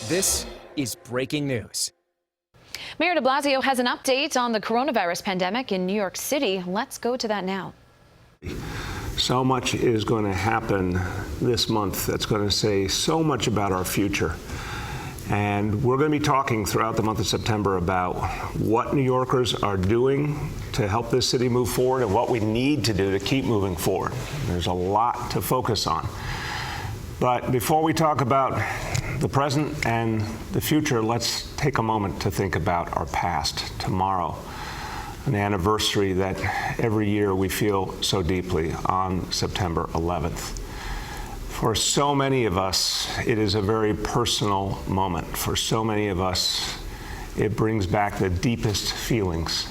This is breaking news. Mayor de Blasio has an update on the coronavirus pandemic in New York City. Let's go to that now. So much is going to happen this month that's going to say so much about our future. And we're going to be talking throughout the month of September about what New Yorkers are doing to help this city move forward and what we need to do to keep moving forward. There's a lot to focus on. But before we talk about the present and the future, let's take a moment to think about our past. Tomorrow, an anniversary that every year we feel so deeply on September 11th. For so many of us, it is a very personal moment. For so many of us, it brings back the deepest feelings,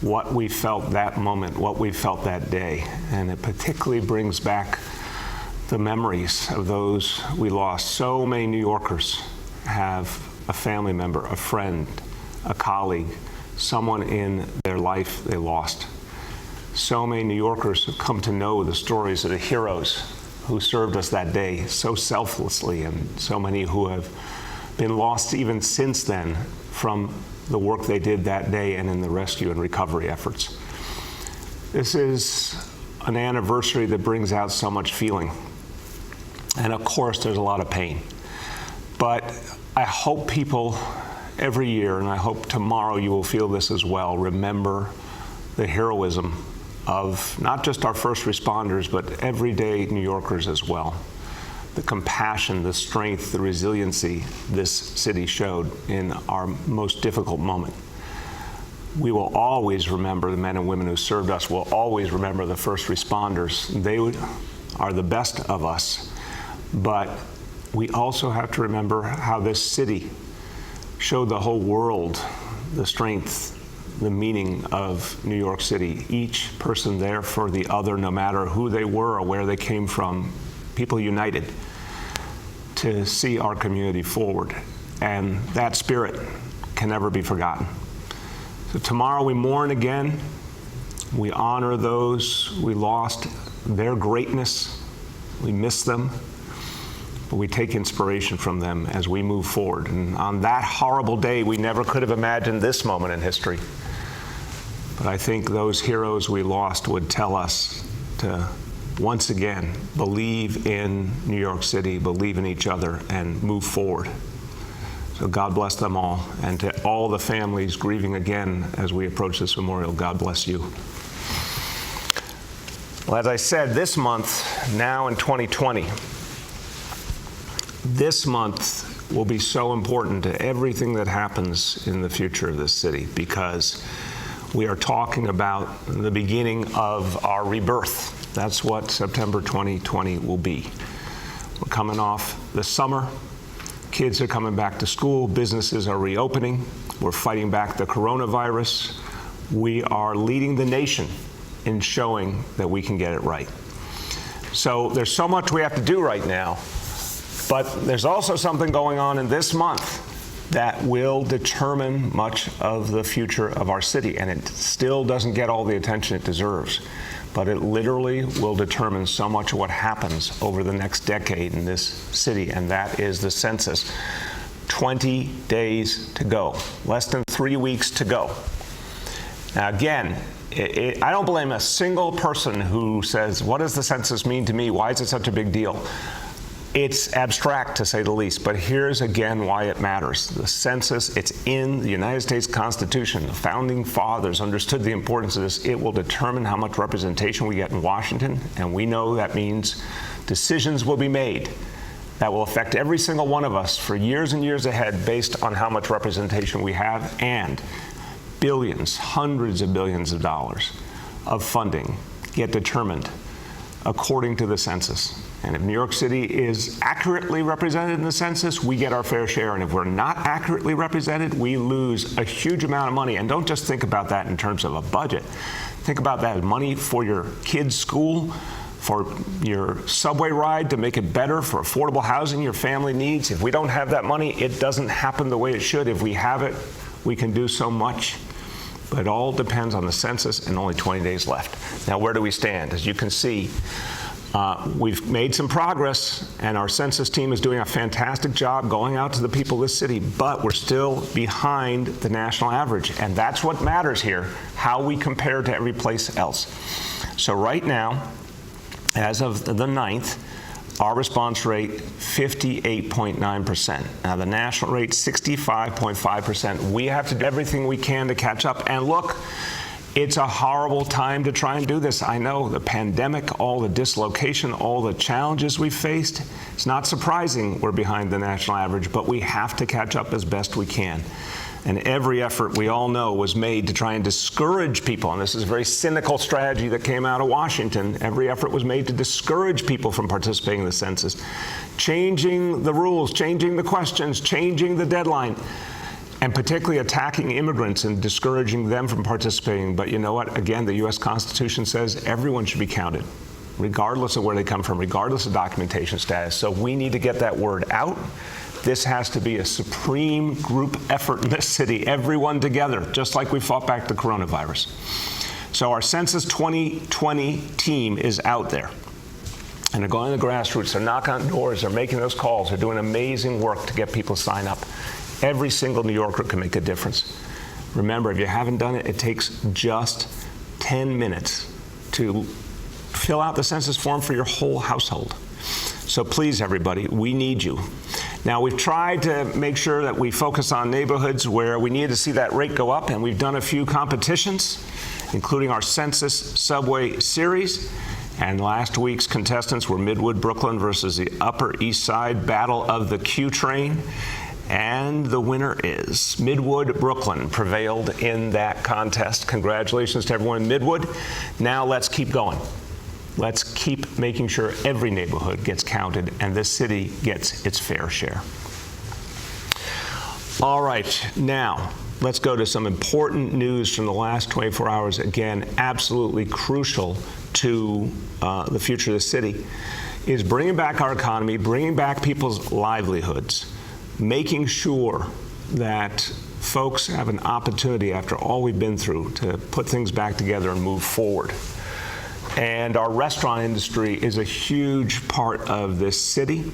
what we felt that moment, what we felt that day. And it particularly brings back the memories of those we lost. So many New Yorkers have a family member, a friend, a colleague, someone in their life they lost. So many New Yorkers have come to know the stories of the heroes who served us that day so selflessly, and so many who have been lost even since then from the work they did that day and in the rescue and recovery efforts. This is an anniversary that brings out so much feeling. And of course, there's a lot of pain. But I hope people every year, and I hope tomorrow you will feel this as well, remember the heroism of not just our first responders, but everyday New Yorkers as well. The compassion, the strength, the resiliency this city showed in our most difficult moment. We will always remember the men and women who served us. We'll always remember the first responders. They are the best of us. But we also have to remember how this city showed the whole world the strength, the meaning of New York City. Each person there for the other, no matter who they were or where they came from, people united to see our community forward. And that spirit can never be forgotten. So tomorrow we mourn again. We honor those we lost, their greatness. We miss them. But we take inspiration from them as we move forward. And on that horrible day, we never could have imagined this moment in history. But I think those heroes we lost would tell us to, once again, believe in New York City, believe in each other, and move forward. So God bless them all. And to all the families grieving again as we approach this memorial, God bless you. Well, as I said, this month, now in 2020, this month will be so important to everything that happens in the future of this city, because we are talking about the beginning of our rebirth. That's what September 2020 will be. We're coming off the summer. Kids are coming back to school. Businesses are reopening. We're fighting back the coronavirus. We are leading the nation in showing that we can get it right. So there's so much we have to do right now. But there's also something going on in this month that will determine much of the future of our city. And it still doesn't get all the attention it deserves. But it literally will determine so much of what happens over the next decade in this city, and that is the census. 20 days to go. Less than 3 weeks to go. Now, again, I don't blame a single person who says, what does the census mean to me? Why is it such a big deal? It's abstract, to say the least, but here's again why it matters. The census, it's in the United States Constitution. The founding fathers understood the importance of this. It will determine how much representation we get in Washington, and we know that means decisions will be made that will affect every single one of us for years and years ahead based on how much representation we have, and billions, hundreds of billions of dollars of funding get determined according to the census. And if New York City is accurately represented in the census, we get our fair share. And if we're not accurately represented, we lose a huge amount of money. And don't just think about that in terms of a budget. Think about that as money for your kids' school, for your subway ride to make it better, for affordable housing your family needs. If we don't have that money, it doesn't happen the way it should. If we have it, we can do so much. But it all depends on the census, and only 20 days left. Now, where do we stand? As you can see, We've made some progress, and our census team is doing a fantastic job going out to the people of this city, but we're still behind the national average, and that's what matters here, how we compare to every place else. So right now, as of the 9th, our response rate, 58.9%. Now, the national rate, 65.5%. We have to do everything we can to catch up. And look, it's a horrible time to try and do this. I know, the pandemic, all the dislocation, all the challenges we've faced. It's not surprising we're behind the national average, but we have to catch up as best we can. And every effort, we all know, was made to try and discourage people. And this is a very cynical strategy that came out of Washington. Every effort was made to discourage people from participating in the census. Changing the rules, changing the questions, changing the deadline, and particularly attacking immigrants and discouraging them from participating. But you know what? Again, the U.S. Constitution says everyone should be counted, regardless of where they come from, regardless of documentation status. So we need to get that word out. This has to be a supreme group effort in this city, everyone together, just like we fought back the coronavirus. So our Census 2020 team is out there, and they're going to the grassroots. They're knocking on doors. They're making those calls. They're doing amazing work to get people signed up. Every single New Yorker can make a difference. Remember, if you haven't done it, it takes just 10 minutes to fill out the census form for your whole household. So please, everybody, we need you. Now, we've tried to make sure that we focus on neighborhoods where we need to see that rate go up, and we've done a few competitions, including our Census Subway Series. And last week's contestants were Midwood, Brooklyn versus the Upper East Side Battle of the Q Train. And the winner is Midwood, Brooklyn prevailed in that contest. Congratulations to everyone in Midwood. Now let's keep going. Let's keep making sure every neighborhood gets counted and this city gets its fair share. All right, now let's go to some important news from the last 24 hours. Again, absolutely crucial to the future of the city, is bringing back our economy, bringing back people's livelihoods, making sure that folks have an opportunity after all we've been through to put things back together and move forward. And our restaurant industry is a huge part of this city.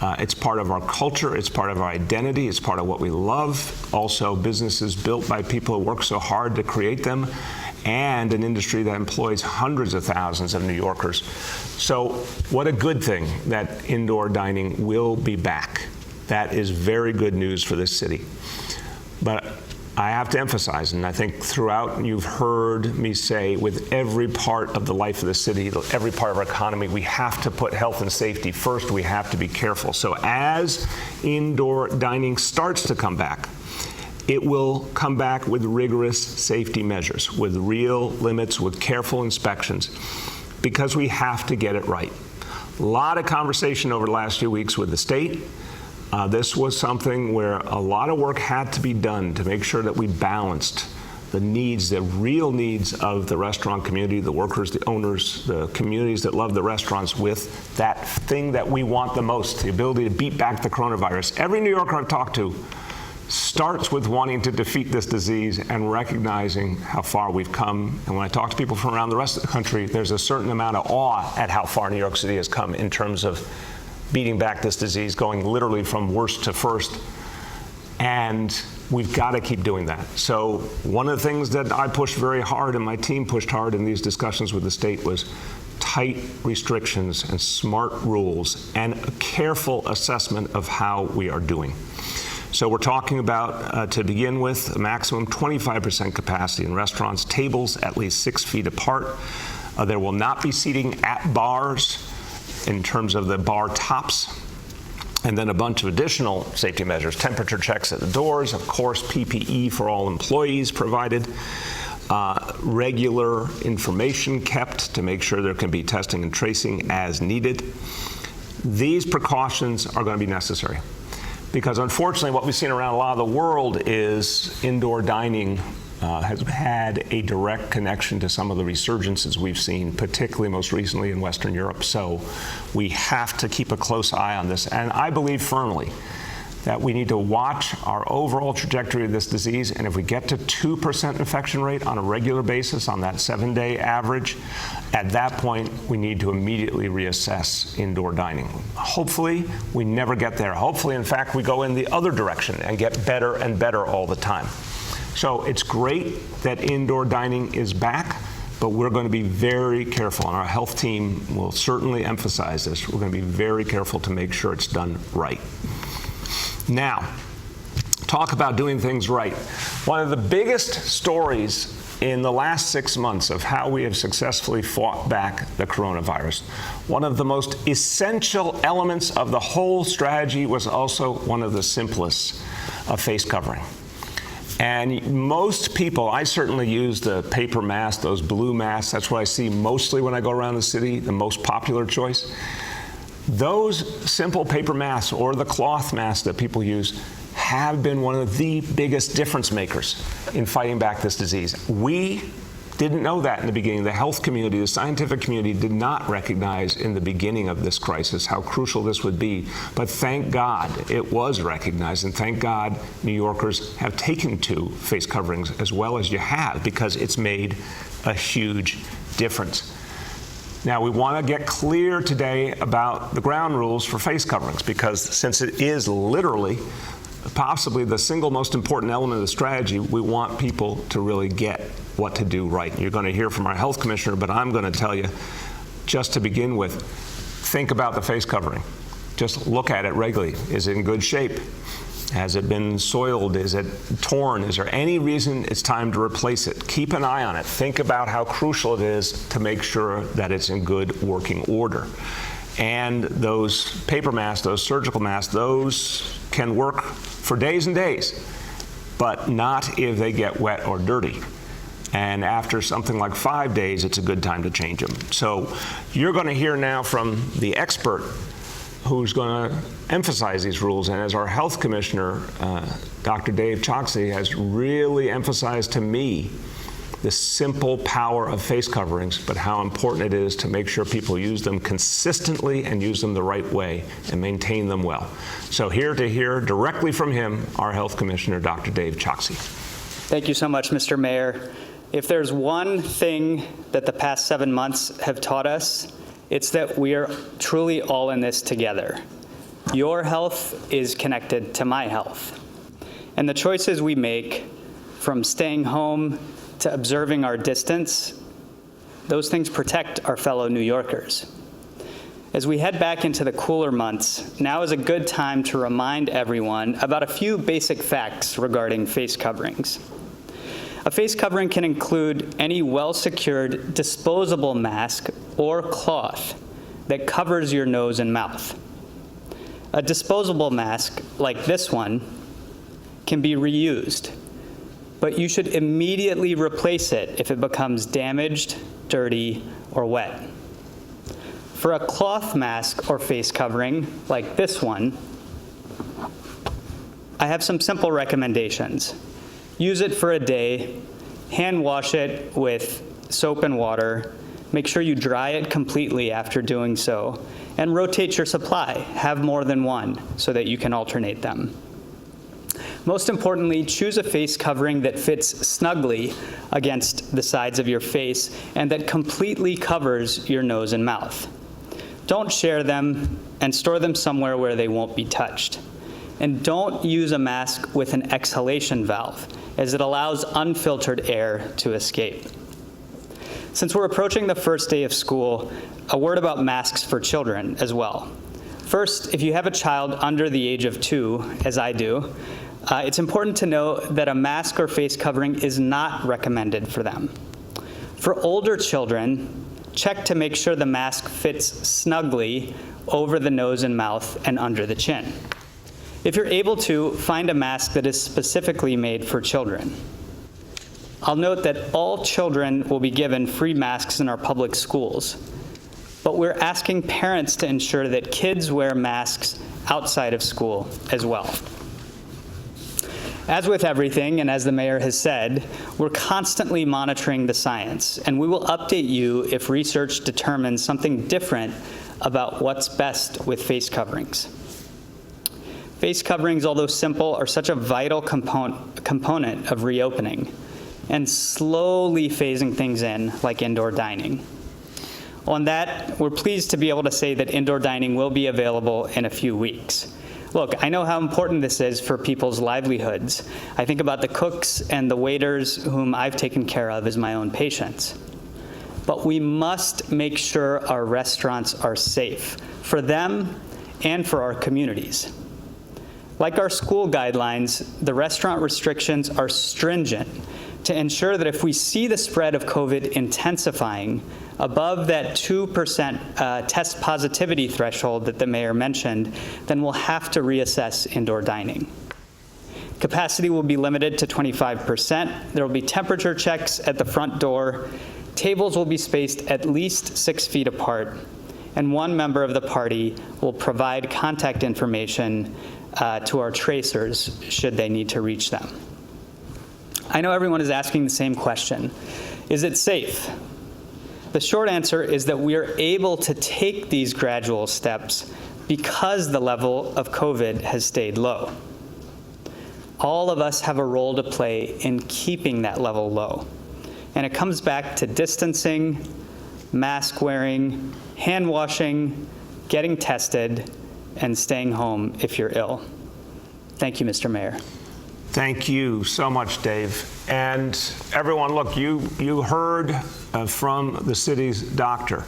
It's part of our culture, it's part of our identity, it's part of what we love. Also, businesses built by people who work so hard to create them, and an industry that employs hundreds of thousands of New Yorkers. So what a good thing that indoor dining will be back. That is very good news for this city. But I have to emphasize, and I think throughout you've heard me say, with every part of the life of the city, every part of our economy, we have to put health and safety first. We have to be careful. So as indoor dining starts to come back, it will come back with rigorous safety measures, with real limits, with careful inspections, because we have to get it right. A lot of conversation over the last few weeks with the state. This was something where a lot of work had to be done to make sure that we balanced the needs, the real needs of the restaurant community, the workers, the owners, the communities that love the restaurants, with that thing that we want the most, the ability to beat back the coronavirus. Every New Yorker I've talked to starts with wanting to defeat this disease and recognizing how far we've come. And when I talk to people from around the rest of the country, there's a certain amount of awe at how far New York City has come in terms of beating back this disease, going literally from worst to first. And we've got to keep doing that. So one of the things that I pushed very hard and my team pushed hard in these discussions with the state was tight restrictions and smart rules and a careful assessment of how we are doing. So we're talking about, to begin with, a maximum 25% capacity in restaurants, tables at least 6 feet apart. There will not be seating at bars in terms of the bar tops, and then a bunch of additional safety measures, temperature checks at the doors, of course, PPE for all employees provided, regular information kept to make sure there can be testing and tracing as needed. These precautions are going to be necessary because, unfortunately, what we've seen around a lot of the world is indoor dining has had a direct connection to some of the resurgences we've seen, particularly most recently in Western Europe. So we have to keep a close eye on this. And I believe firmly that we need to watch our overall trajectory of this disease, and if we get to 2% infection rate on a regular basis on that 7-day average, at that point we need to immediately reassess indoor dining. Hopefully we never get there. Hopefully, in fact, we go in the other direction and get better and better all the time. So it's great that indoor dining is back, but we're going to be very careful, and our health team will certainly emphasize this. We're going to be very careful to make sure it's done right. Now, talk about doing things right. One of the biggest stories in the last 6 months of how we have successfully fought back the coronavirus, one of the most essential elements of the whole strategy was also one of the simplest, a face covering. And most people, I certainly use the paper mask, those blue masks. That's what I see mostly when I go around the city, the most popular choice. Those simple paper masks or the cloth masks that people use have been one of the biggest difference makers in fighting back this disease. We didn't know that in the beginning. The health community, the scientific community did not recognize in the beginning of this crisis how crucial this would be. But thank God it was recognized, and thank God New Yorkers have taken to face coverings as well as you have, because it's made a huge difference. Now, we want to get clear today about the ground rules for face coverings, because since it is literally possibly the single most important element of the strategy, we want people to really get what to do right. You're going to hear from our health commissioner, but I'm going to tell you, just to begin with, think about the face covering. Just look at it regularly. Is it in good shape? Has it been soiled? Is it torn? Is there any reason it's time to replace it? Keep an eye on it. Think about how crucial it is to make sure that it's in good working order. And those paper masks, those surgical masks, those can work for days and days, but not if they get wet or dirty. And after something like 5 days, it's a good time to change them. So you're going to hear now from the expert who's going to emphasize these rules. And as our health commissioner, Dr. Dave Choksi, has really emphasized to me the simple power of face coverings, but how important it is to make sure people use them consistently and use them the right way and maintain them well. So here to hear directly from him, our health commissioner, Dr. Dave Choksi. Thank you so much, Mr. Mayor. If there's one thing that the past 7 months have taught us, it's that we are truly all in this together. Your health is connected to my health. And the choices we make, from staying home to observing our distance, those things protect our fellow New Yorkers. As we head back into the cooler months, now is a good time to remind everyone about a few basic facts regarding face coverings. A face covering can include any well-secured disposable mask or cloth that covers your nose and mouth. A disposable mask, like this one, can be reused, but you should immediately replace it if it becomes damaged, dirty, or wet. For a cloth mask or face covering, like this one, I have some simple recommendations. Use it for a day, hand wash it with soap and water, make sure you dry it completely after doing so, and rotate your supply. Have more than one so that you can alternate them. Most importantly, choose a face covering that fits snugly against the sides of your face and that completely covers your nose and mouth. Don't share them, and store them somewhere where they won't be touched. And don't use a mask with an exhalation valve, as it allows unfiltered air to escape. Since we're approaching the first day of school, a word about masks for children as well. First, if you have a child under the age of 2, as I do, it's important to know that a mask or face covering is not recommended for them. For older children, check to make sure the mask fits snugly over the nose and mouth and under the chin. If you're able to, find a mask that is specifically made for children. I'll note that all children will be given free masks in our public schools, but we're asking parents to ensure that kids wear masks outside of school as well. As with everything, and as the mayor has said, we're constantly monitoring the science, and we will update you if research determines something different about what's best with face coverings. Face coverings, although simple, are such a vital component of reopening and slowly phasing things in, like indoor dining. On that, we're pleased to be able to say that indoor dining will be available in a few weeks. Look, I know how important this is for people's livelihoods. I think about the cooks and the waiters whom I've taken care of as my own patients. But we must make sure our restaurants are safe for them and for our communities. Like our school guidelines, the restaurant restrictions are stringent to ensure that if we see the spread of COVID intensifying above that 2% test positivity threshold that the mayor mentioned, then we'll have to reassess indoor dining. Capacity will be limited to 25%. There will be temperature checks at the front door. Tables will be spaced at least 6 feet apart, and one member of the party will provide contact information to our tracers should they need to reach them. I know everyone is asking the same question. Is it safe? The short answer is that we are able to take these gradual steps because the level of COVID has stayed low. All of us have a role to play in keeping that level low. And it comes back to distancing, mask wearing, hand washing, getting tested, and staying home if you're ill. Thank you, Mr. Mayor. Thank you so much, Dave. And everyone, look, you heard from the city's doctor.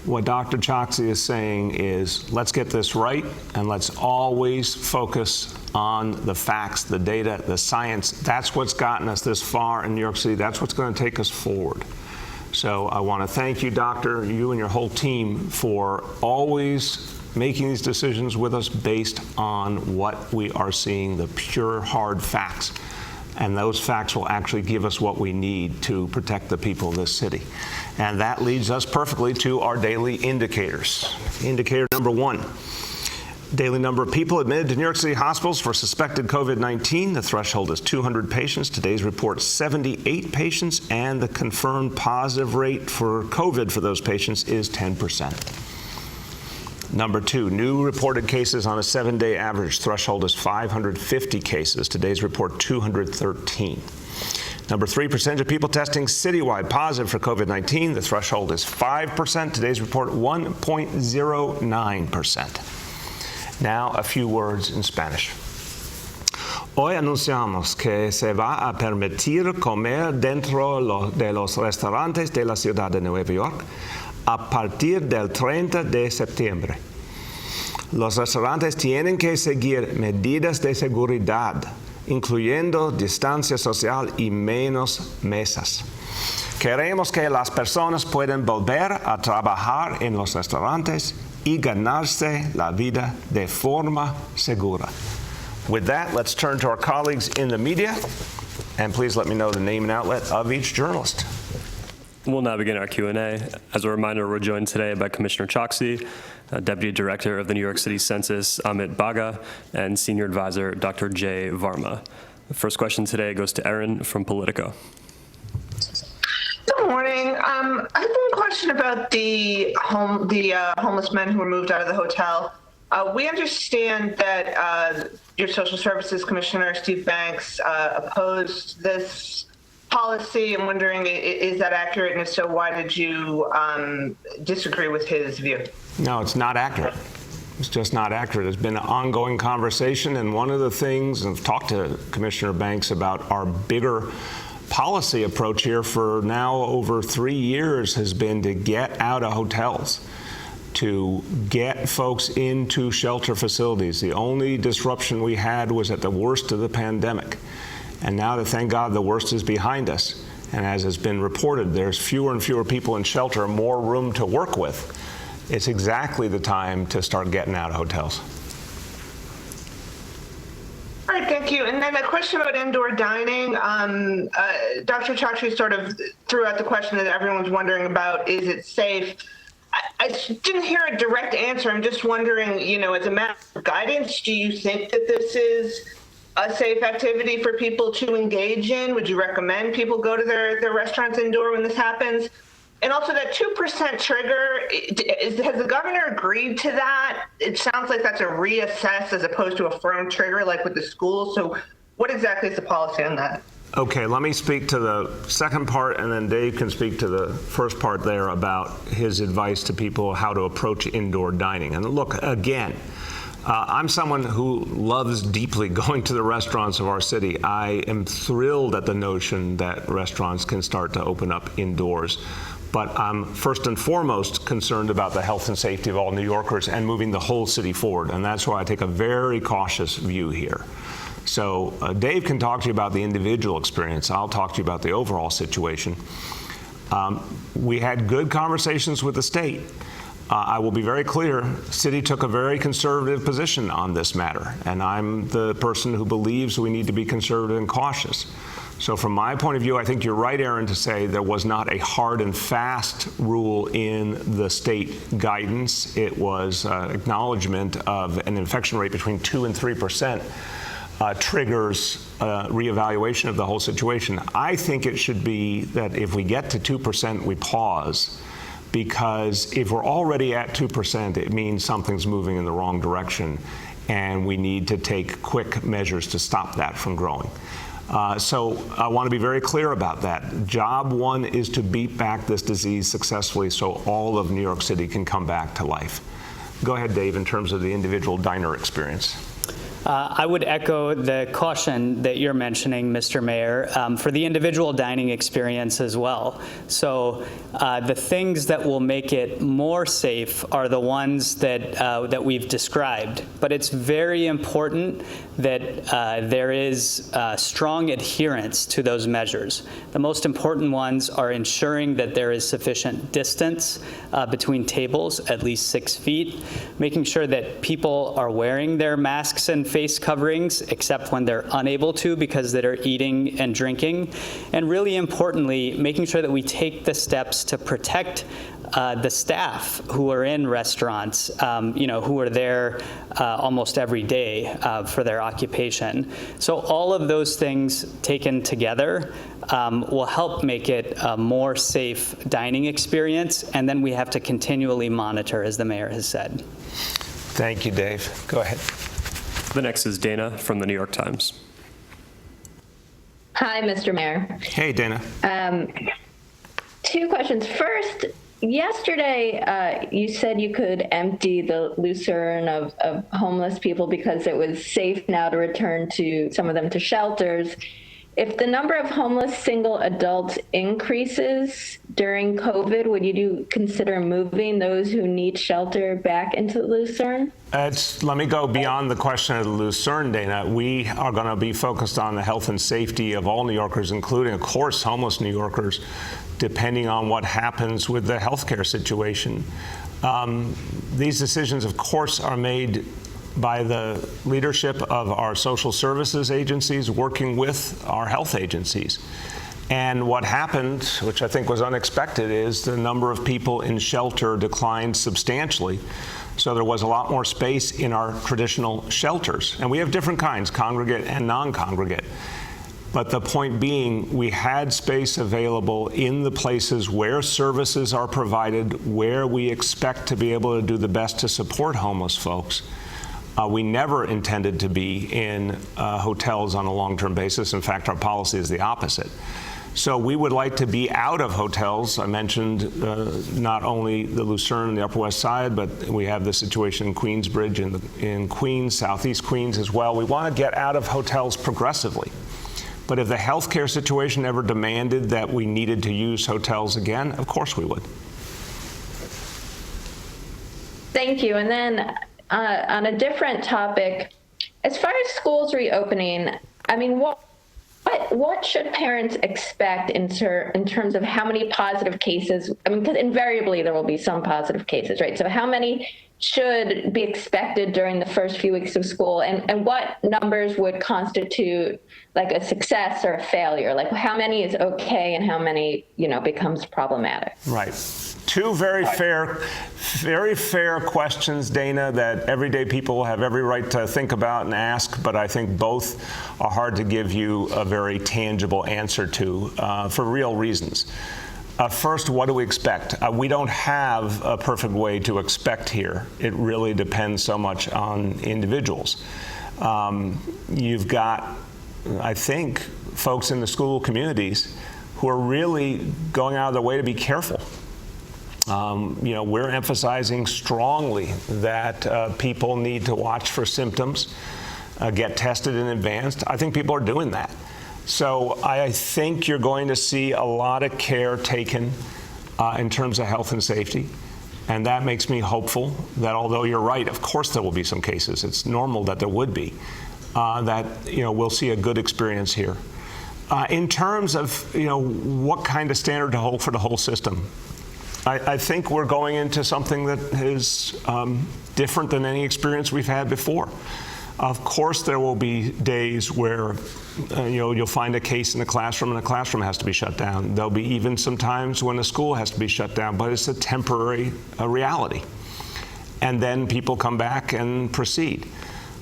What Dr. Choksi is saying is, let's get this right, and let's always focus on the facts, the data, the science. That's what's gotten us this far in New York City. That's what's going to take us forward. So I want to thank you, Doctor, you and your whole team, for always making these decisions with us based on what we are seeing, the pure, hard facts. And those facts will actually give us what we need to protect the people of this city. And that leads us perfectly to our daily indicators. Indicator number 1, daily number of people admitted to New York City hospitals for suspected COVID-19. The threshold is 200 patients. Today's report, 78 patients, and the confirmed positive rate for COVID for those patients is 10%. Number 2, new reported cases on a 7-day average. Threshold is 550 cases. Today's report, 213. Number 3, percentage of people testing citywide positive for COVID-19. The threshold is 5%. Today's report, 1.09%. Now, a few words in Spanish. Hoy anunciamos que se va a permitir comer dentro de los restaurantes de la ciudad de Nueva York a partir del 30 de septiembre. Los restaurantes tienen que seguir medidas de seguridad, incluyendo distancia social y menos mesas. Queremos que las personas puedan volver a trabajar en los restaurantes y ganarse la vida de forma segura. With that, let's turn to our colleagues in the media, and please let me know the name and outlet of each journalist. We'll now begin our Q&A. As a reminder, we're joined today by Commissioner Choksi, Deputy Director of the New York City Census, Amit Baga, and Senior Advisor, Dr. Jay Varma. The first question today goes to Erin from Politico. Good morning. I have one question about the homeless men who were moved out of the hotel. We understand that your Social Services Commissioner, Steve Banks, opposed this policy. I'm wondering, is that accurate? And if so, why did you disagree with his view? No, it's not accurate. It's just not accurate. It's been an ongoing conversation, and one of the things, I've talked to Commissioner Banks about our bigger policy approach here for now over 3 years has been to get out of hotels, to get folks into shelter facilities. The only disruption we had was at the worst of the pandemic. And now that, thank God, the worst is behind us, and as has been reported, there's fewer and fewer people in shelter, more room to work with. It's exactly the time to start getting out of hotels. All right, thank you. And then a question about indoor dining. Dr. Choksi sort of threw out the question that everyone's wondering about, is it safe? I didn't hear a direct answer. I'm just wondering, as a matter of guidance, do you think that this is a safe activity for people to engage in? Would you recommend people go to their restaurants indoor when this happens? And also that 2% trigger, has the governor agreed to that? It sounds like that's a reassess as opposed to a firm trigger like with the schools. So what exactly is the policy on that? Okay, let me speak to the second part, and then Dave can speak to the first part there about his advice to people how to approach indoor dining. And look, again, I'm someone who loves deeply going to the restaurants of our city. I am thrilled at the notion that restaurants can start to open up indoors. But I'm first and foremost concerned about the health and safety of all New Yorkers and moving the whole city forward. And that's why I take a very cautious view here. So Dave can talk to you about the individual experience. I'll talk to you about the overall situation. We had good conversations with the state. I will be very clear, city took a very conservative position on this matter, and I'm the person who believes we need to be conservative and cautious. So from my point of view, I think you're right, Aaron, to say there was not a hard and fast rule in the state guidance. It was acknowledgement of an infection rate between 2 and 3%. Triggers reevaluation of the whole situation. I think it should be that if we get to 2%, we pause, because if we're already at 2%, it means something's moving in the wrong direction, and we need to take quick measures to stop that from growing. So I want to be very clear about that. Job one is to beat back this disease successfully so all of New York City can come back to life. Go ahead, Dave, in terms of the individual diner experience. I would echo the caution that you're mentioning, Mr. Mayor, for the individual dining experience as well. So the things that will make it more safe are the ones that we've described. But it's very important that there is strong adherence to those measures. The most important ones are ensuring that there is sufficient distance between tables, at least 6 feet, making sure that people are wearing their masks and face coverings except when they're unable to because they're eating and drinking, and really importantly, making sure that we take the steps to protect the staff who are in restaurants, who are there almost every day for their occupation. So all of those things taken together will help make it a more safe dining experience, and then we have to continually monitor, as the mayor has said. Thank you, Dave. Go ahead. The next is Dana from the New York Times. Hi, Mr. Mayor. Hey, Dana. 2 questions. First, yesterday you said you could empty the Lucerne of homeless people because it was safe now to return some of them to shelters. If the number of homeless single adults increases during COVID, would you consider moving those who need shelter back into the Lucerne? Let me go beyond the question of the Lucerne, Dana. We are going to be focused on the health and safety of all New Yorkers, including, of course, homeless New Yorkers, depending on what happens with the healthcare situation. These decisions, of course, are made by the leadership of our social services agencies working with our health agencies. And what happened, which I think was unexpected, is the number of people in shelter declined substantially. So there was a lot more space in our traditional shelters. And we have different kinds, congregate and non-congregate. But the point being, we had space available in the places where services are provided, where we expect to be able to do the best to support homeless folks. We never intended to be in hotels on a long-term basis. In fact, our policy is the opposite. So we would like to be out of hotels. I mentioned not only the Lucerne and the Upper West Side, but we have the situation in Queensbridge in Queens, Southeast Queens as well. We want to get out of hotels progressively. But if the healthcare situation ever demanded that we needed to use hotels again, of course we would. Thank you. And then on a different topic, as far as schools reopening, I mean, what should parents expect in terms of how many positive cases? I mean, because invariably there will be some positive cases, right? So how many should be expected during the first few weeks of school, and what numbers would constitute like a success or a failure? Like how many is okay and how many, becomes problematic? Right. 2 very fair questions, Dana, that everyday people have every right to think about and ask, but I think both are hard to give you a very tangible answer to for real reasons. First, what do we expect? We don't have a perfect way to expect here. It really depends so much on individuals. You've got, I think, folks in the school communities who are really going out of their way to be careful. We're emphasizing strongly that people need to watch for symptoms, get tested in advance. I think people are doing that. So I think you're going to see a lot of care taken in terms of health and safety. And that makes me hopeful that, although you're right, of course there will be some cases. It's normal that there would be. We'll see a good experience here. In terms of, what kind of standard to hold for the whole system, I think we're going into something that is different than any experience we've had before. Of course, there will be days where you'll find a case in the classroom and the classroom has to be shut down. There'll be even some times when the school has to be shut down, but it's a temporary reality. And then people come back and proceed.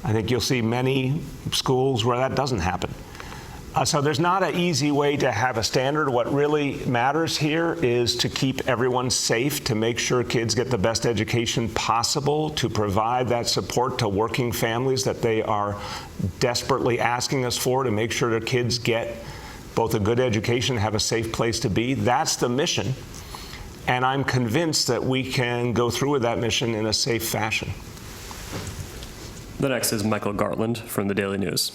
I think you'll see many schools where that doesn't happen. So there's not an easy way to have a standard. What really matters here is to keep everyone safe, to make sure kids get the best education possible, to provide that support to working families that they are desperately asking us for, to make sure their kids get both a good education and have a safe place to be. That's the mission. And I'm convinced that we can go through with that mission in a safe fashion. The next is Michael Gartland from the Daily News.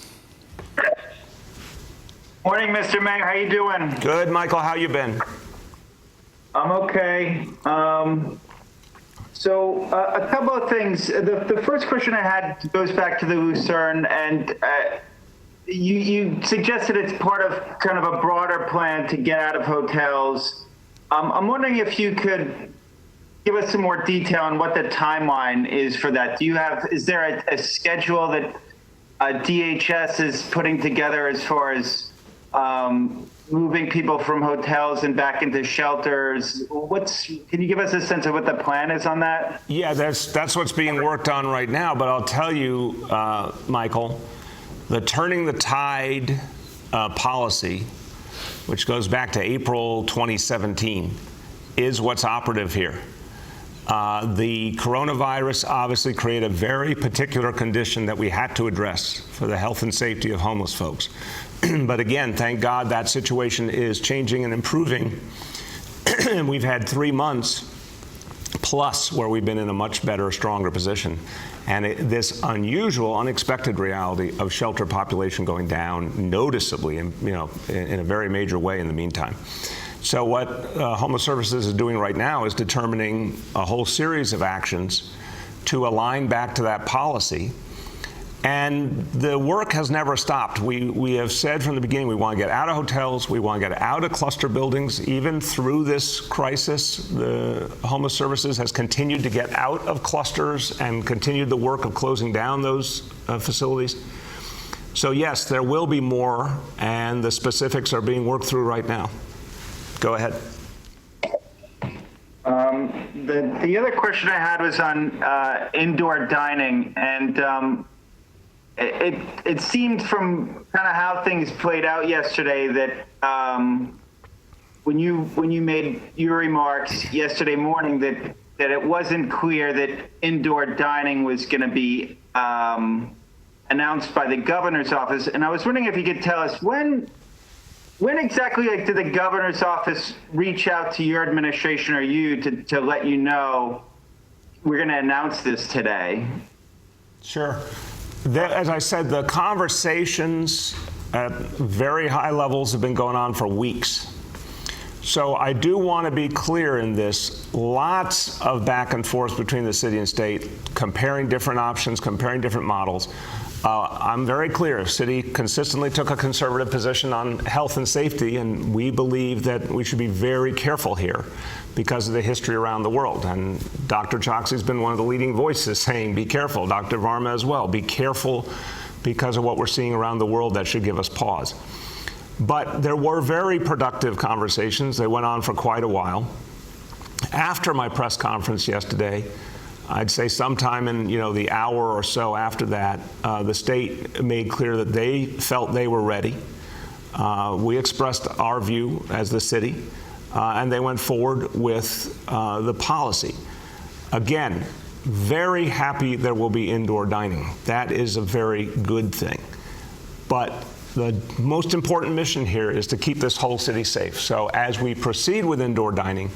Morning, Mr. Mayor. How you doing? Good, Michael. How you been? I'm okay. So a couple of things. The first question I had goes back to the Lucerne, and you suggested it's part of kind of a broader plan to get out of hotels. I'm wondering if you could give us some more detail on what the timeline is for that. Is there a schedule that DHS is putting together as far as moving people from hotels and back into shelters? Can you give us a sense of what the plan is on that? Yeah, that's what's being worked on right now. But I'll tell you, Michael, the Turning the Tide policy, which goes back to April 2017, is what's operative here. The coronavirus obviously created a very particular condition that we had to address for the health and safety of homeless folks. But again, thank God that situation is changing and improving. We've had 3 months plus where we've been in a much better, stronger position. And this unusual, unexpected reality of shelter population going down noticeably, in a very major way in the meantime. So what Homeless Services is doing right now is determining a whole series of actions to align back to that policy. And the work has never stopped. We have said from the beginning we want to get out of hotels, we want to get out of cluster buildings. Even through this crisis, the Homeless Services has continued to get out of clusters and continued the work of closing down those facilities. So yes, there will be more, and the specifics are being worked through right now. Go ahead. The other question I had was on indoor dining, and it seemed from kind of how things played out yesterday that when you made your remarks yesterday morning that it wasn't clear that indoor dining was going to be announced by the governor's office. And I was wondering if you could tell us when exactly did the governor's office reach out to your administration or you to let you know we're going to announce this today? Sure. As I said, the conversations at very high levels have been going on for weeks. So I do want to be clear in this. Lots of back and forth between the city and state, comparing different options, comparing different models. I'm very clear. City consistently took a conservative position on health and safety, and we believe that we should be very careful here because of the history around the world. And Dr. Choksi's been one of the leading voices saying, be careful. Dr. Varma as well. Be careful because of what we're seeing around the world. That should give us pause. But there were very productive conversations. They went on for quite a while. After my press conference yesterday, I'd say sometime in the hour or so after that, the state made clear that they felt they were ready. We expressed our view as the city. and they went forward with the policy. Again, very happy there will be indoor dining. That is a very good thing. But the most important mission here is to keep this whole city safe. So as we proceed with indoor dining,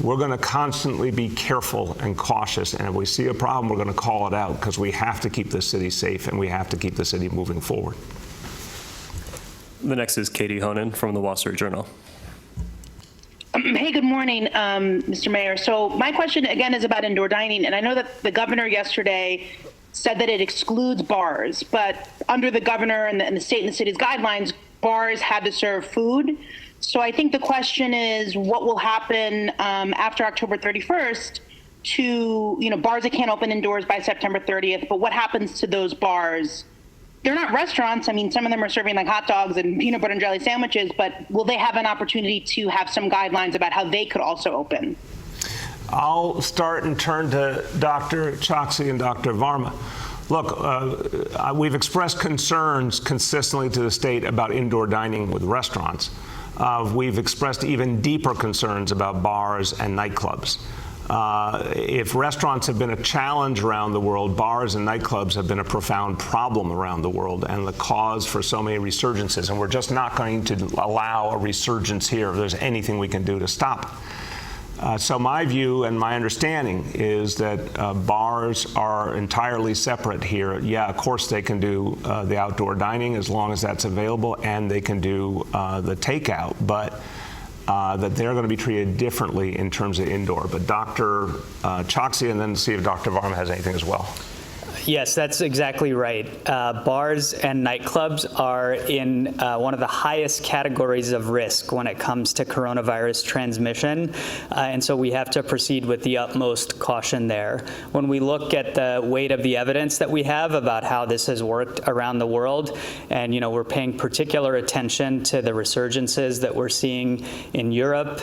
we're going to constantly be careful and cautious, and if we see a problem, we're going to call it out, because we have to keep the city safe and we have to keep the city moving forward. The next is Katie Honan from the Wall Street Journal. Hey, good morning, Mr. Mayor. So my question again is about indoor dining, and I know that the governor yesterday said that it excludes bars, but under the governor and the state and the city's guidelines, bars had to serve food. So I think the question is, what will happen after October 31st to, bars that can't open indoors by September 30th, but what happens to those bars? They're not restaurants. I mean, some of them are serving like hot dogs and peanut butter and jelly sandwiches, but will they have an opportunity to have some guidelines about how they could also open? I'll start and turn to Dr. Choksi and Dr. Varma. Look, we've expressed concerns consistently to the state about indoor dining with restaurants. We've expressed even deeper concerns about bars and nightclubs. If restaurants have been a challenge around the world, bars and nightclubs have been a profound problem around the world and the cause for so many resurgences. And we're just not going to allow a resurgence here if there's anything we can do to stop it. So my view and my understanding is that bars are entirely separate here. Yeah, of course they can do the outdoor dining as long as that's available, and they can do the takeout, but that they're going to be treated differently in terms of indoor. But Dr. Choksi, and then see if Dr. Varma has anything as well. Yes, that's exactly right. Bars and nightclubs are in one of the highest categories of risk when it comes to coronavirus transmission, and so we have to proceed with the utmost caution there. When we look at the weight of the evidence that we have about how this has worked around the world, and we're paying particular attention to the resurgences that we're seeing in Europe,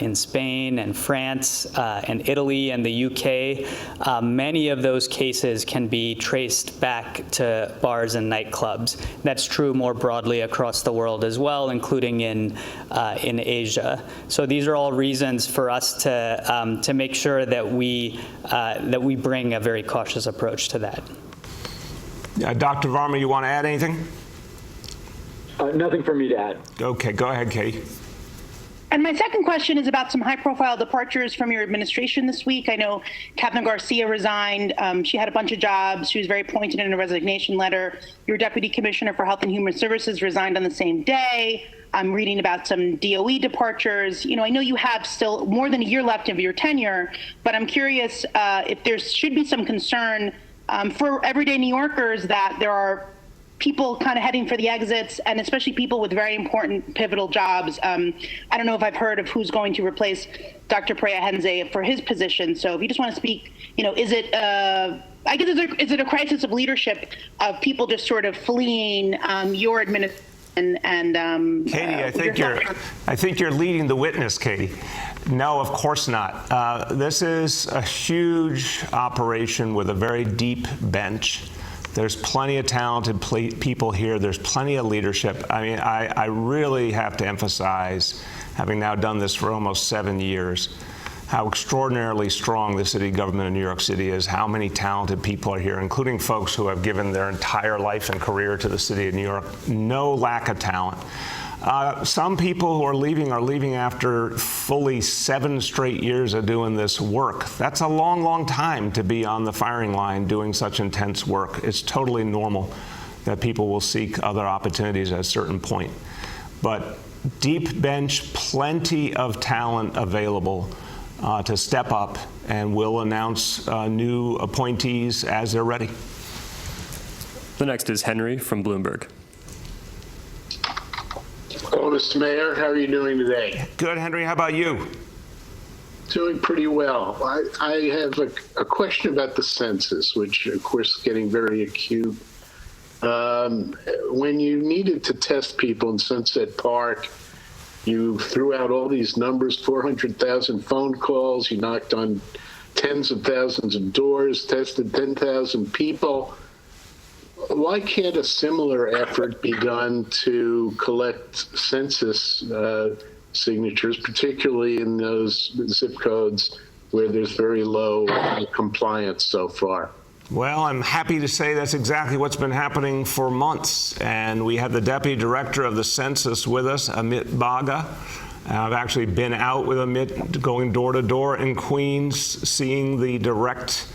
in Spain and France and Italy and the UK, many of those cases can be traced back to bars and nightclubs. That's true more broadly across the world as well, including in Asia. So these are all reasons for us to make sure that we bring a very cautious approach to that. Dr. Varma, you want to add anything? Nothing for me to add. Okay, go ahead, Katie. And my second question is about some high-profile departures from your administration this week. I know Catherine Garcia resigned. She had a bunch of jobs. She was very pointed in a resignation letter. Your Deputy Commissioner for Health and Human Services resigned on the same day. I'm reading about some DOE departures. I know you have still more than a year left of your tenure, but I'm curious if there should be some concern for everyday New Yorkers that there are people kind of heading for the exits, and especially people with very important pivotal jobs. I don't know if I've heard of who's going to replace Dr. Perea Henze for his position. So if you just want to speak, is it is it a crisis of leadership of people just sort of fleeing your administration? And Katie, I think you're leading the witness, Katie. No, of course not. This is a huge operation with a very deep bench. There's plenty of talented people here. There's plenty of leadership. I mean, I really have to emphasize, having now done this for almost 7 years, how extraordinarily strong the city government of New York City is, how many talented people are here, including folks who have given their entire life and career to the city of New York. No lack of talent. Some people who are leaving after fully 7 straight years of doing this work. That's a long, long time to be on the firing line doing such intense work. It's totally normal that people will seek other opportunities at a certain point. But deep bench, plenty of talent available to step up, and we'll announce new appointees as they're ready. The next is Henry from Bloomberg. Hello, Mr. Mayor. How are you doing today? Good, Henry. How about you? Doing pretty well. I have a question about the census, which, of course, is getting very acute. When you needed to test people in Sunset Park, you threw out all these numbers, 400,000 phone calls. You knocked on tens of thousands of doors, tested 10,000 people. Why can't a similar effort be done to collect census signatures, particularly in those zip codes where there's very low compliance so far? Well, I'm happy to say that's exactly what's been happening for months. And we have the Deputy Director of the Census with us, Amit Baga. I've actually been out with Amit, going door to door in Queens, seeing the direct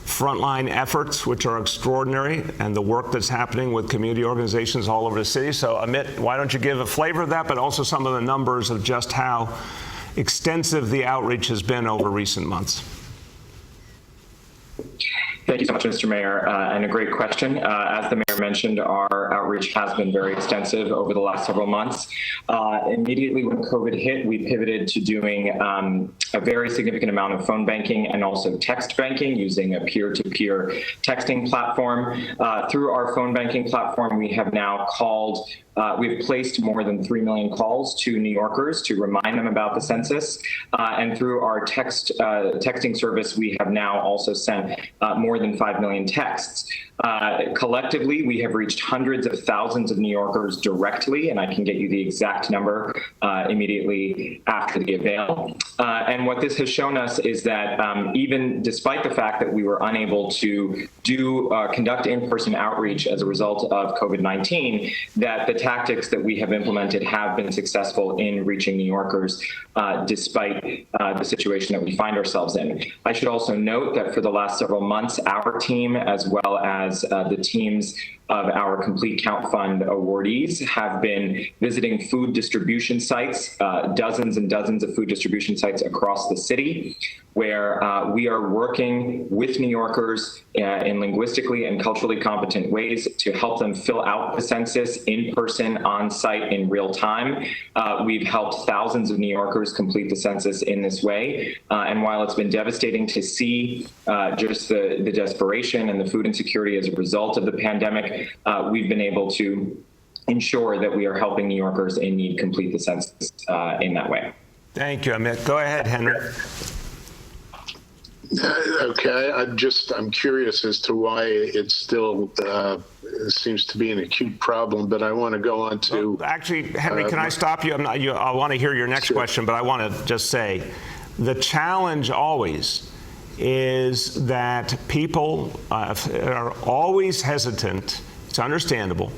frontline efforts, which are extraordinary, and the work that's happening with community organizations all over the city. So, Amit, why don't you give a flavor of that, but also some of the numbers of just how extensive the outreach has been over recent months? Thank you so much, Mr. Mayor, and a great question. As the mayor mentioned, our outreach has been very extensive over the last several months. Immediately when COVID hit, we pivoted to doing a very significant amount of phone banking and also text banking using a peer-to-peer texting platform. Through our phone banking platform, we have now we've placed more than 3 million calls to New Yorkers to remind them about the census. And through our texting service, we have now also sent more than 5 million texts. Collectively, we have reached hundreds of thousands of New Yorkers directly, and I can get you the exact number immediately after the avail. And what this has shown us is that even despite the fact that we were unable to conduct in-person outreach as a result of COVID-19, that the tactics that we have implemented have been successful in reaching New Yorkers despite the situation that we find ourselves in. I should also note that for the last several months, our team, as well as the teams of our Complete Count Fund awardees, have been visiting food distribution sites, dozens and dozens of food distribution sites across the city, where we are working with New Yorkers in linguistically and culturally competent ways to help them fill out the census in person, on site, in real time. We've helped thousands of New Yorkers complete the census in this way. And while it's been devastating to see just the desperation and the food insecurity as a result of the pandemic, we've been able to ensure that we are helping New Yorkers in need complete the census in that way. Thank you, Amit. Go ahead, Henry. Okay, I'm curious as to why it still seems to be an acute problem, but I want to go on to... Well, actually, Henry, can I stop you? I want to hear your next question, but I want to just say the challenge always is that people are always hesitant, it's understandable,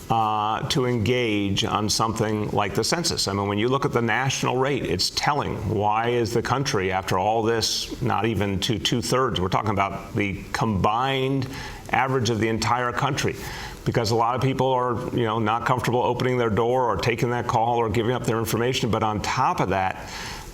to engage on something like the census. I mean, when you look at the national rate, it's telling. Why is the country, after all this, not even to 2/3? We're talking about the combined average of the entire country, because a lot of people are, not comfortable opening their door or taking that call or giving up their information. But on top of that,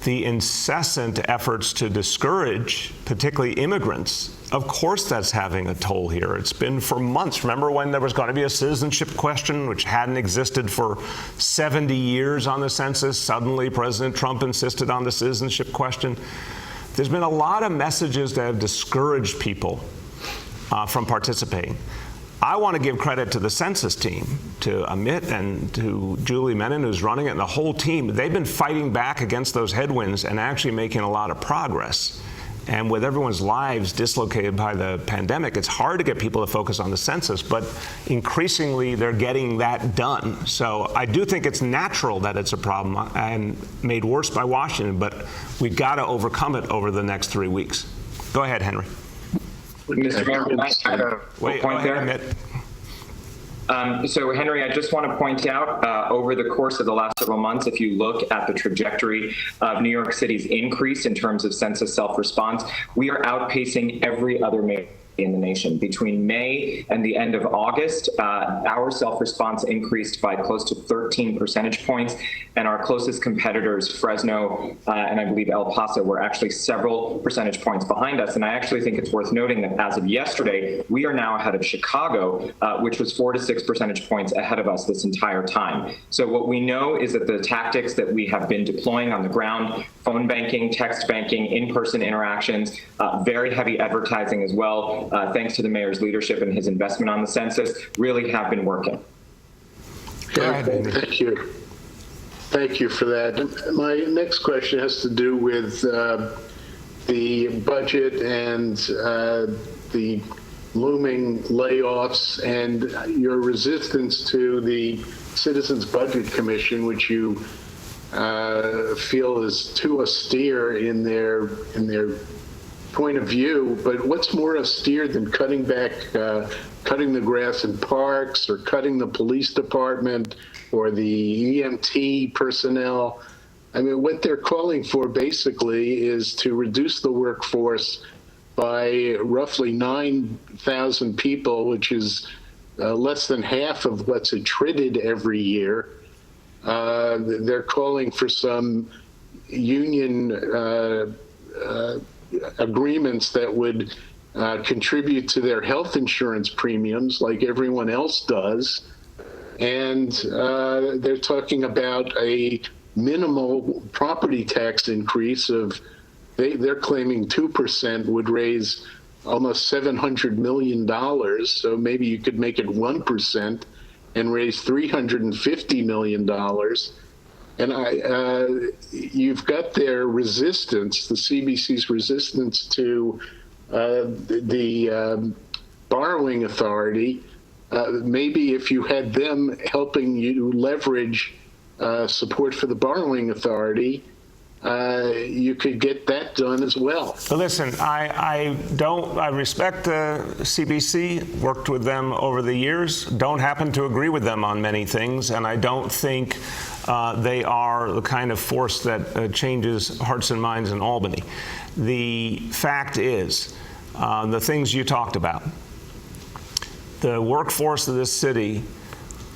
the incessant efforts to discourage, particularly immigrants, of course that's having a toll here. It's been for months. Remember when there was going to be a citizenship question, which hadn't existed for 70 years on the census? Suddenly, President Trump insisted on the citizenship question. There's been a lot of messages that have discouraged people from participating. I want to give credit to the census team, to Amit and to Julie Menon, who's running it, and the whole team. They've been fighting back against those headwinds and actually making a lot of progress. And with everyone's lives dislocated by the pandemic, it's hard to get people to focus on the census, but increasingly they're getting that done. So I do think it's natural that it's a problem and made worse by Washington, but we've got to overcome it over the next 3 weeks. Go ahead, Henry. Mr. Mayor, I have a point there. So, Henry, I just want to point out, over the course of the last several months, if you look at the trajectory of New York City's increase in terms of census self-response, we are outpacing every other mayor in the nation. Between May and the end of August, our self-response increased by close to 13 percentage points, and our closest competitors, Fresno and I believe El Paso, were actually several percentage points behind us. And I actually think it's worth noting that as of yesterday, we are now ahead of Chicago, which was 4 to 6 percentage points ahead of us this entire time. So what we know is that the tactics that we have been deploying on the ground, phone banking, text banking, in-person interactions, very heavy advertising as well, thanks to the mayor's leadership and his investment on the census, really have been working. Thank you. Thank you for that. My next question has to do with the budget and the looming layoffs and your resistance to the Citizens Budget Commission, which you feel is too austere in their point of view. But what's more austere than cutting the grass in parks, or cutting the police department, or the EMT personnel? I mean, what they're calling for basically is to reduce the workforce by roughly 9,000 people, which is less than half of what's attrited every year. They're calling for some union agreements that would contribute to their health insurance premiums like everyone else does. And they're talking about a minimal property tax increase of, they're claiming 2% would raise almost $700 million. So maybe you could make it 1% and raise $350 million. And you've got their resistance, the CBC's resistance to the borrowing authority. Maybe if you had them helping you leverage support for the borrowing authority, you could get that done as well. But listen, I respect the CBC, worked with them over the years, don't happen to agree with them on many things, and I don't think they are the kind of force that changes hearts and minds in Albany. The fact is, the things you talked about, the workforce of this city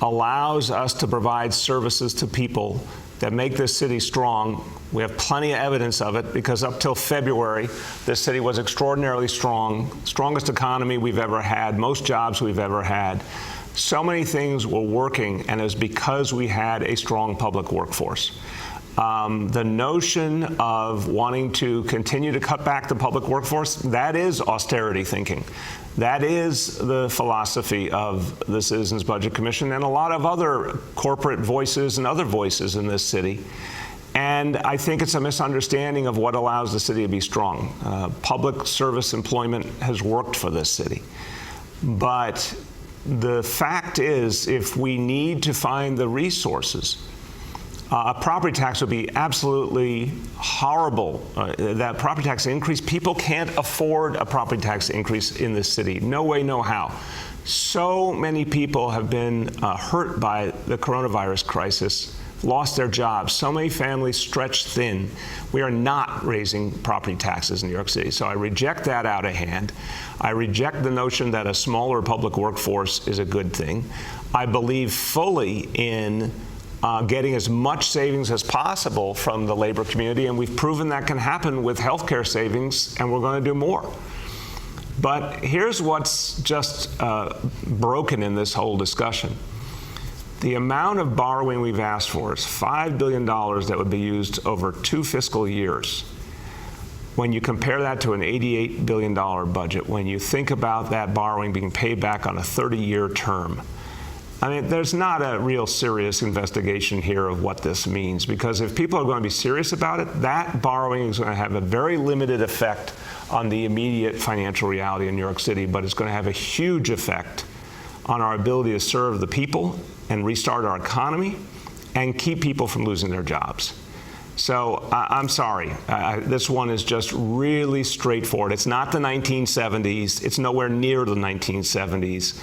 allows us to provide services to people that make this city strong. We have plenty of evidence of it, because up till February, this city was extraordinarily strong, strongest economy we've ever had, most jobs we've ever had. So many things were working, and it was because we had a strong public workforce. The notion of wanting to continue to cut back the public workforce, that is austerity thinking. That is the philosophy of the Citizens Budget Commission and a lot of other corporate voices and other voices in this city. And I think it's a misunderstanding of what allows the city to be strong. Public service employment has worked for this city. But the fact is, if we need to find the resources, a property tax would be absolutely horrible. That property tax increase, people can't afford a property tax increase in this city. No way, no how. So many people have been hurt by the coronavirus crisis, lost their jobs. So many families stretched thin. We are not raising property taxes in New York City. So I reject that out of hand. I reject the notion that a smaller public workforce is a good thing. I believe fully in getting as much savings as possible from the labor community, and we've proven that can happen with healthcare savings, and we're going to do more. But here's what's just broken in this whole discussion. The amount of borrowing we've asked for is $5 billion that would be used over 2 fiscal years. When you compare that to an $88 billion budget, when you think about that borrowing being paid back on a 30-year term, I mean, there's not a real serious investigation here of what this means, because if people are going to be serious about it, that borrowing is going to have a very limited effect on the immediate financial reality in New York City, but it's going to have a huge effect on our ability to serve the people and restart our economy and keep people from losing their jobs. So I'm sorry, this one is just really straightforward. It's not the 1970s. It's nowhere near the 1970s.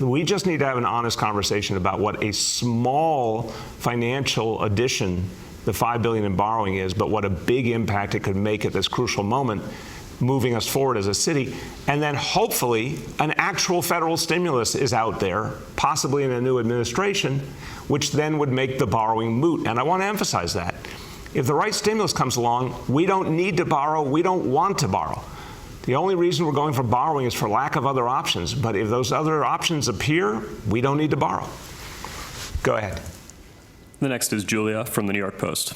We just need to have an honest conversation about what a small financial addition the $5 billion in borrowing is, but what a big impact it could make at this crucial moment, moving us forward as a city. And then hopefully an actual federal stimulus is out there, possibly in a new administration, which then would make the borrowing moot. And I want to emphasize that. If the right stimulus comes along, we don't need to borrow, we don't want to borrow. The only reason we're going for borrowing is for lack of other options. But if those other options appear, we don't need to borrow. Go ahead. The next is Julia from the New York Post.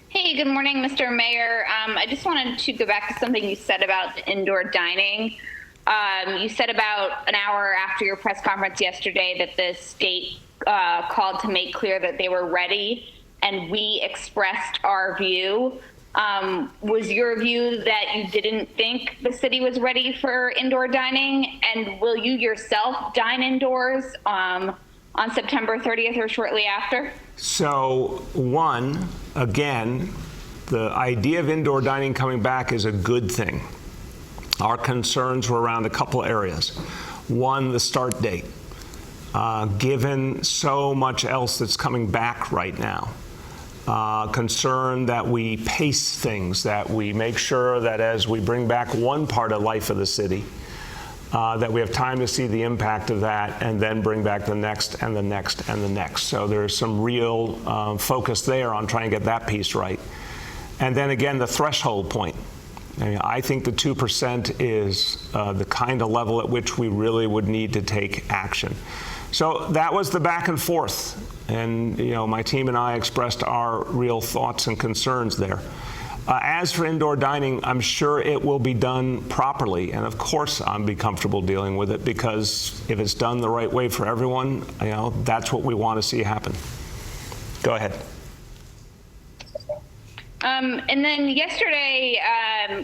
Hey, good morning, Mr. Mayor. I just wanted to go back to something you said about indoor dining. You said about an hour after your press conference yesterday that the state called to make clear that they were ready, and we expressed our view. Was your view that you didn't think the city was ready for indoor dining? And will you yourself dine indoors on on September 30th or shortly after? So, one, again, the idea of indoor dining coming back is a good thing. Our concerns were around a couple areas. One, the start date. Given so much else that's coming back right now, concern that we pace things, that we make sure that as we bring back one part of life of the city, that we have time to see the impact of that and then bring back the next and the next and the next. So there's some real focus there on trying to get that piece right. And then again, the threshold point. I think the 2% is the kind of level at which we really would need to take action. So that was the back and forth. And my team and I expressed our real thoughts and concerns there. As for indoor dining, I'm sure it will be done properly. And of course, I'll be comfortable dealing with it because if it's done the right way for everyone, that's what we want to see happen. Go ahead. And then yesterday,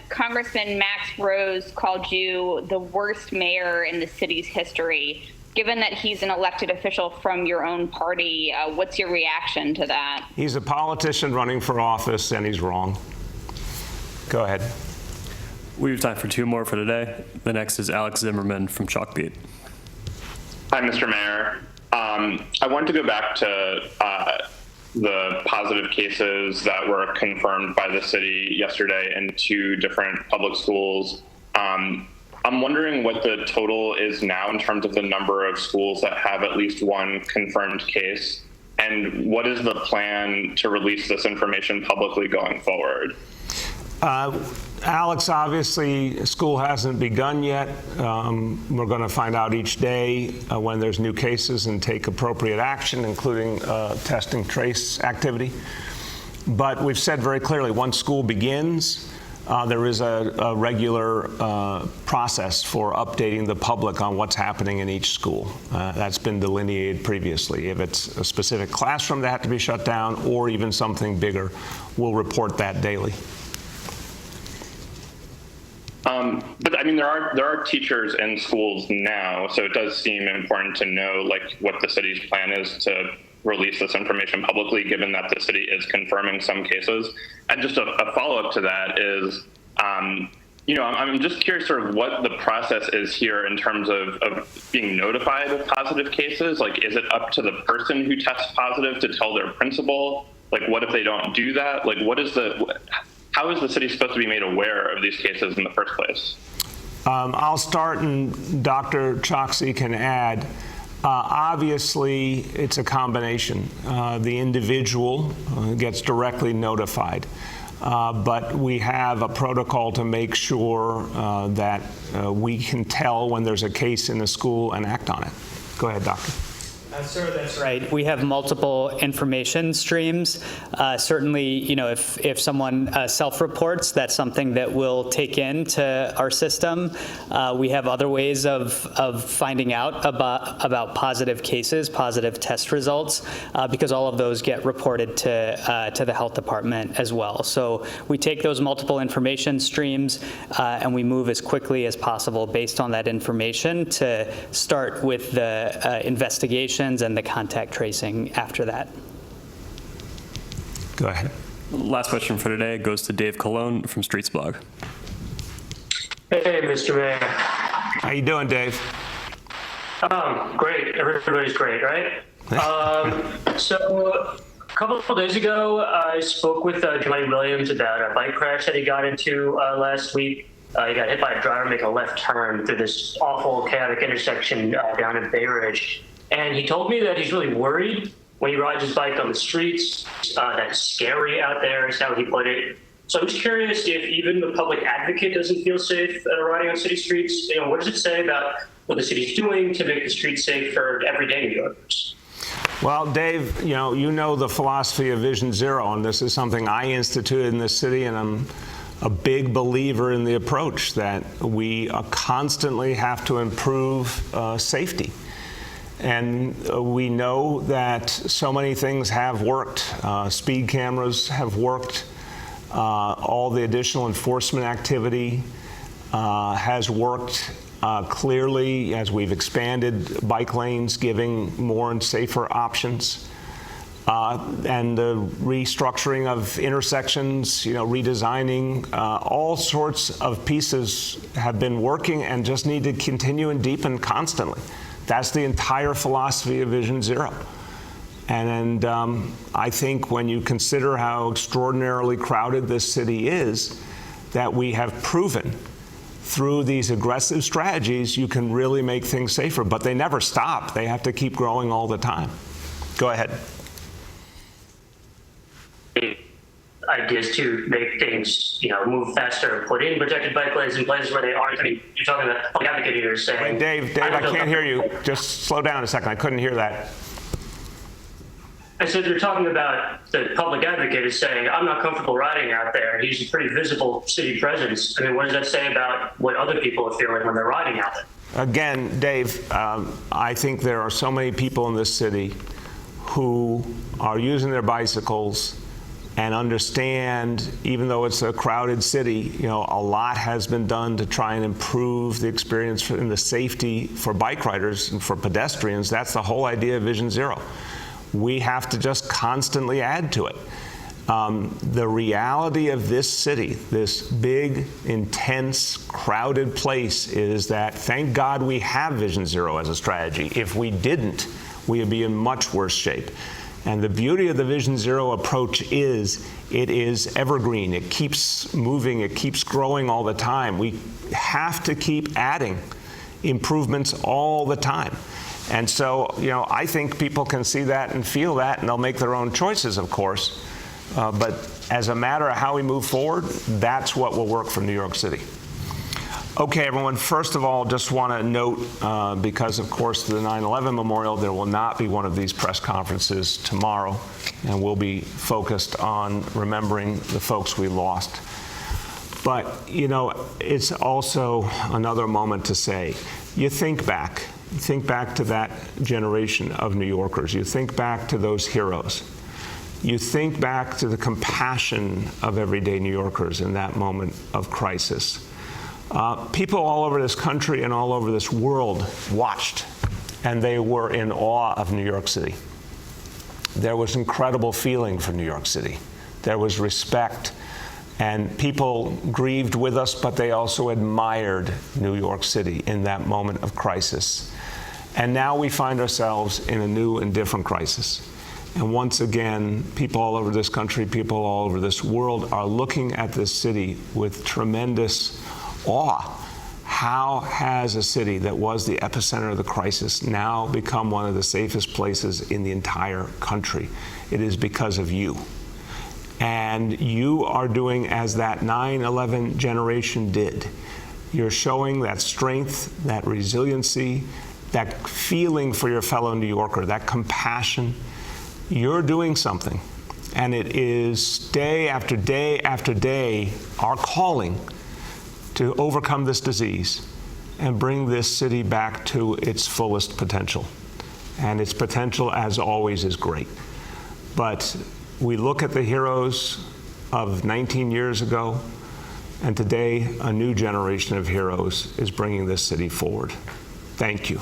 Congressman Max Rose called you the worst mayor in the city's history. Given that he's an elected official from your own party, what's your reaction to that? He's a politician running for office, and he's wrong. Go ahead. We have time for two more for today. The next is Alex Zimmerman from Chalkbeat. Hi, Mr. Mayor. I wanted to go back to the positive cases that were confirmed by the city yesterday in 2 different public schools. I'm wondering what the total is now in terms of the number of schools that have at least one confirmed case, and what is the plan to release this information publicly going forward? Alex, obviously, school hasn't begun yet. We're going to find out each day when there's new cases and take appropriate action, including testing trace activity. But we've said very clearly, once school begins, there is a regular process for updating the public on what's happening in each school. That's been delineated previously. If it's a specific classroom that had to be shut down or even something bigger, we'll report that daily. But I mean, there are teachers in schools now, so it does seem important to know what the city's plan is to release this information publicly, given that the city is confirming some cases. And just a follow-up to that is, I'm just curious sort of what the process is here in terms of being notified of positive cases. Is it up to the person who tests positive to tell their principal? What if they don't do that? How is the city supposed to be made aware of these cases in the first place? I'll start, and Dr. Choksi can add. Obviously, it's a combination. The individual gets directly notified, but we have a protocol to make sure that we can tell when there's a case in a school and act on it. Go ahead, Doctor. Sir, that's right. We have multiple information streams. Certainly, if someone self-reports, that's something that we'll take into our system. We have other ways of finding out about positive cases, positive test results, because all of those get reported to the health department as well. So we take those multiple information streams and we move as quickly as possible based on that information to start with the investigation and the contact tracing after that. Go ahead. Last question for today goes to Dave Colon from Streets Blog. Hey, Mr. Mayor. How you doing, Dave? Great. Everybody's great, right? So a couple of days ago, I spoke with Jelani Williams about a bike crash that he got into last week. He got hit by a driver making a left turn through this awful, chaotic intersection down in Bay Ridge. And he told me that he's really worried when he rides his bike on the streets. That it's scary out there, is how he put it. So I'm just curious if even the public advocate doesn't feel safe riding on city streets. What does it say about what the city's doing to make the streets safe for everyday New Yorkers? Well, Dave, you know the philosophy of Vision Zero, and this is something I instituted in this city, and I'm a big believer in the approach that we constantly have to improve safety. And we know that so many things have worked. Speed cameras have worked. All the additional enforcement activity has worked. Clearly, as we've expanded bike lanes, giving more and safer options, and the restructuring of intersections, redesigning, all sorts of pieces have been working and just need to continue and deepen constantly. That's the entire philosophy of Vision Zero. And I think when you consider how extraordinarily crowded this city is, that we have proven through these aggressive strategies, you can really make things safer, but they never stop. They have to keep growing all the time. Go ahead. Ideas to make things, move faster, put in protected bike lanes in places where they aren't. I mean, you're talking about the public advocate here saying. Wait, Dave, I can't hear you. Just slow down a second. I couldn't hear that. I said you're talking about the public advocate is saying, I'm not comfortable riding out there. He's a pretty visible city presence. I mean, what does that say about what other people are feeling when they're riding out there? Again, Dave, I think there are so many people in this city who are using their bicycles and understand, even though it's a crowded city, a lot has been done to try and improve the experience and the safety for bike riders and for pedestrians. That's the whole idea of Vision Zero. We have to just constantly add to it. The reality of this city, this big, intense, crowded place, is that thank God we have Vision Zero as a strategy. If we didn't, we would be in much worse shape. And the beauty of the Vision Zero approach is it is evergreen. It keeps moving. It keeps growing all the time. We have to keep adding improvements all the time. And so, I think people can see that and feel that, and they'll make their own choices, of course. But as a matter of how we move forward, that's what will work for New York City. Okay, everyone, first of all, just want to note, because, of course, the 9/11 memorial, there will not be one of these press conferences tomorrow, and we'll be focused on remembering the folks we lost. But, it's also another moment to say, you think back to that generation of New Yorkers. You think back to those heroes. You think back to the compassion of everyday New Yorkers in that moment of crisis. People all over this country and all over this world watched, and they were in awe of New York City. There was incredible feeling for New York City. There was respect, and people grieved with us, but they also admired New York City in that moment of crisis. And now we find ourselves in a new and different crisis. And once again, people all over this country, people all over this world are looking at this city with tremendous awe. How has a city that was the epicenter of the crisis now become one of the safest places in the entire country? It is because of you. And you are doing as that 9/11 generation did. You're showing that strength, that resiliency, that feeling for your fellow New Yorker, that compassion. You're doing something. And it is day after day after day our calling to overcome this disease and bring this city back to its fullest potential. And its potential, as always, is great. But we look at the heroes of 19 years ago, and today a new generation of heroes is bringing this city forward. Thank you.